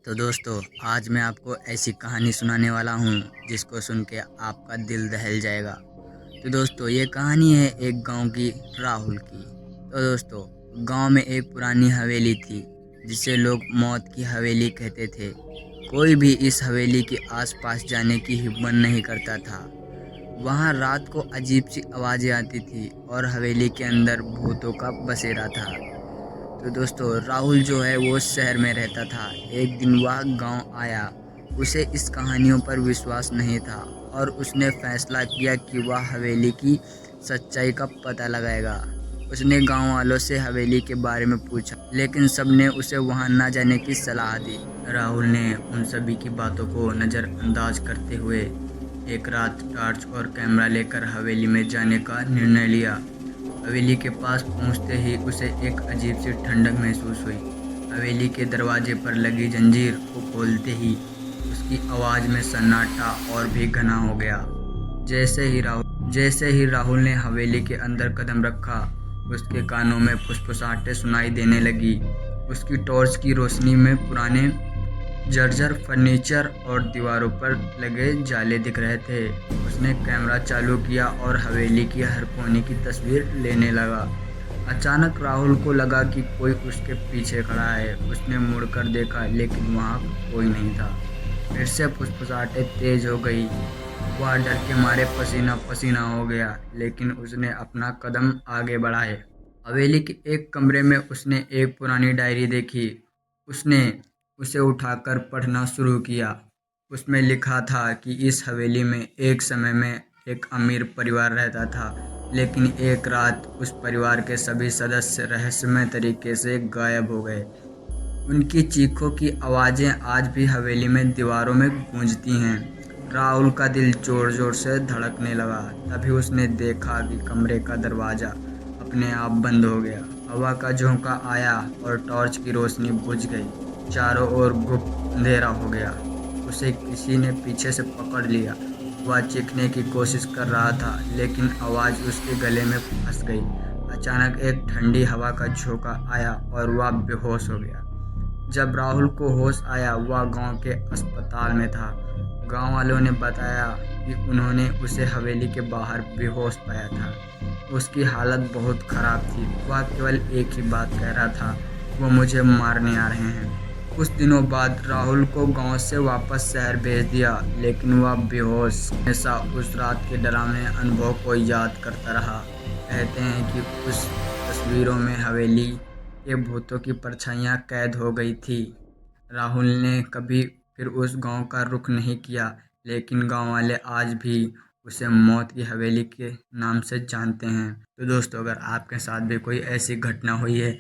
तो दोस्तों, आज मैं आपको ऐसी कहानी सुनाने वाला हूँ जिसको सुन के आपका दिल दहल जाएगा। तो दोस्तों, ये कहानी है एक गांव की, राहुल की। तो दोस्तों, गांव में एक पुरानी हवेली थी जिसे लोग मौत की हवेली कहते थे। कोई भी इस हवेली के आसपास जाने की हिम्मत नहीं करता था। वहाँ रात को अजीब सी आवाज़ें आती थी और हवेली के अंदर भूतों का बसेरा था। तो दोस्तों, राहुल जो है वो शहर में रहता था। एक दिन वह गांव आया। उसे इस कहानियों पर विश्वास नहीं था और उसने फैसला किया कि वह हवेली की सच्चाई का पता लगाएगा। उसने गांव वालों से हवेली के बारे में पूछा, लेकिन सबने उसे वहां न जाने की सलाह दी। राहुल ने उन सभी की बातों को नज़रअंदाज करते हुए एक रात टॉर्च और कैमरा लेकर हवेली में जाने का निर्णय लिया। हवेली के पास पहुंचते ही उसे एक अजीब सी ठंडक महसूस हुई। हवेली के दरवाजे पर लगी जंजीर को खोलते ही उसकी आवाज़ में सन्नाटा और भी घना हो गया। जैसे ही राहुल ने हवेली के अंदर कदम रखा, उसके कानों में फुसफुसाहटें सुनाई देने लगी। उसकी टॉर्च की रोशनी में पुराने जर्जर फर्नीचर और दीवारों पर लगे जाले दिख रहे थे। उसने कैमरा चालू किया और हवेली की हर कोने की तस्वीर लेने लगा। अचानक राहुल को लगा कि कोई उसके पीछे खड़ा है। उसने मुड़कर देखा, लेकिन वहाँ कोई नहीं था। फिर से फुसफुसाहटें तेज हो गई। वह डर के मारे पसीना पसीना हो गया, लेकिन उसने अपना कदम आगे बढ़ाए। हवेली के एक कमरे में उसने एक पुरानी डायरी देखी। उसने उसे उठाकर पढ़ना शुरू किया। उसमें लिखा था कि इस हवेली में एक समय में एक अमीर परिवार रहता था, लेकिन एक रात उस परिवार के सभी सदस्य रहस्यमय तरीके से गायब हो गए। उनकी चीखों की आवाज़ें आज भी हवेली में दीवारों में गूंजती हैं। राहुल का दिल जोर जोर से धड़कने लगा। तभी उसने देखा कि कमरे का दरवाज़ा अपने आप बंद हो गया। हवा का झोंका आया और टॉर्च की रोशनी बुझ गई। चारों ओर गुप्त अंधेरा हो गया। उसे किसी ने पीछे से पकड़ लिया। वह चीखने की कोशिश कर रहा था, लेकिन आवाज़ उसके गले में फंस गई। अचानक एक ठंडी हवा का झोंका आया और वह बेहोश हो गया। जब राहुल को होश आया, वह गांव के अस्पताल में था। गांव वालों ने बताया कि उन्होंने उसे हवेली के बाहर बेहोश पाया था। उसकी हालत बहुत खराब थी। वह केवल एक ही बात कह रहा था, वो मुझे मारने आ रहे हैं। कुछ दिनों बाद राहुल को गांव से वापस शहर भेज दिया, लेकिन वह बेहोश हमेशा उस रात के डरावने अनुभव को याद करता रहा। कहते हैं कि उस तस्वीरों में हवेली के भूतों की परछाइयां कैद हो गई थी। राहुल ने कभी फिर उस गांव का रुख नहीं किया, लेकिन गांव वाले आज भी उसे मौत की हवेली के नाम से जानते हैं। तो दोस्तों, अगर आपके साथ भी कोई ऐसी घटना हुई है